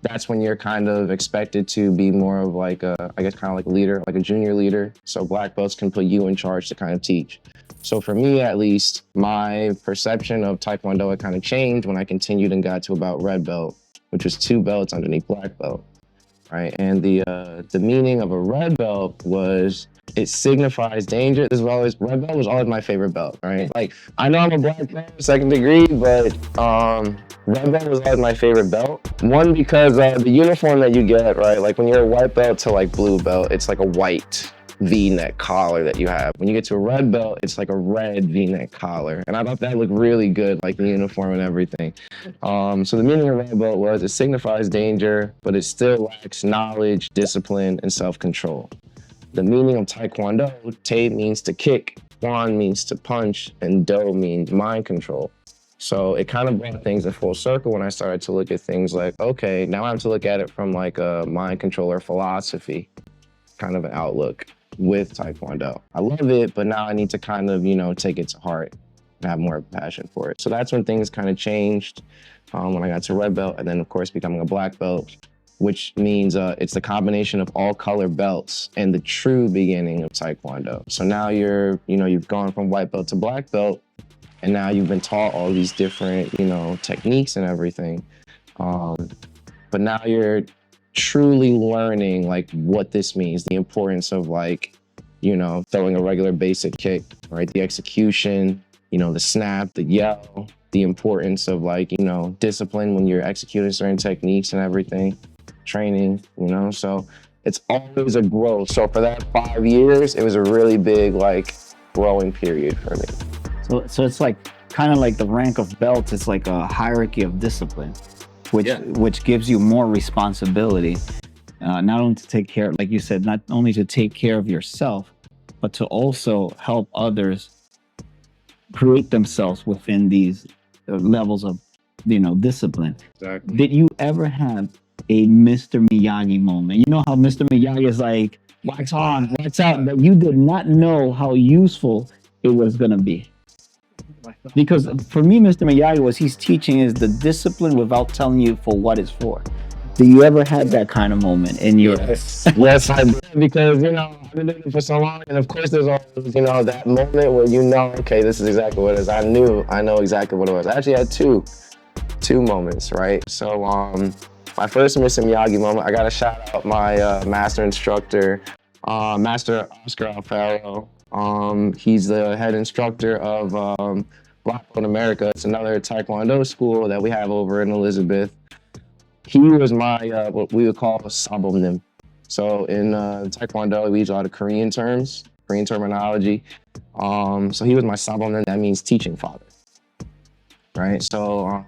that's when you're kind of expected to be more of like I guess kind of like a leader, like a junior leader. So black belts can put you in charge to kind of teach. So for me, at least, my perception of Taekwondo had kind of changed when I continued and got to about red belt, which was 2 belts underneath black belt, right? And the meaning of a red belt was it signifies danger. As well as red belt was always my favorite belt, right? Like I know I'm a black belt, 2nd degree, but red belt was always my favorite belt. One, because the uniform that you get, right? Like when you're a white belt to like blue belt, it's like a white V-neck collar that you have. When you get to a red belt, it's like a red V-neck collar. And I thought that looked really good, like the uniform and everything. So the meaning of red belt was it signifies danger, but it still lacks knowledge, discipline, and self-control. The meaning of Taekwondo, Te means to kick, Kwan means to punch, and Do means mind control. So it kind of brought things in full circle when I started to look at things like, okay, now I have to look at it from like a mind controller philosophy kind of an outlook with Taekwondo. I love it, but now I need to kind of, take it to heart and have more passion for it. So that's when things kind of changed when I got to red belt, and then of course becoming a black belt, which means it's the combination of all color belts and the true beginning of Taekwondo. So now you've gone from white belt to black belt, and now you've been taught all these different, techniques and everything. But now you're truly learning like what this means, the importance of like, throwing a regular basic kick, right? The execution, the snap, the yell, the importance of like, discipline when you're executing certain techniques and everything, training, so it's always a growth. So for that 5 years, it was a really big like growing period for me. So it's like kind of like the rank of belts. It's like a hierarchy of discipline, which gives you more responsibility, not only to take care, like you said, not only to take care of yourself, but to also help others create themselves within these levels of, discipline. Exactly. Did you ever have a Mr. Miyagi moment? You know how Mr. Miyagi is like, wax on, wax out, that you did not know how useful it was going to be? Because for me, Mr. Miyagi, he's teaching is the discipline without telling you for what it's for. Do you ever have that kind of moment in your... Yes, I did, because, I've been doing it for so long, and of course there's always, that moment where okay, this is exactly what it is. I know exactly what it was. I actually had two moments, right? So, my first Mr. Miyagi moment, I gotta shout out my master instructor, Master Oscar Alfaro. He's the head instructor of Black Belt America. It's another Taekwondo school that we have over in Elizabeth. He was my, what we would call a sabomnim. So in Taekwondo, we use a lot of Korean terms, Korean terminology. So he was my sabomnim, that means teaching father, right? So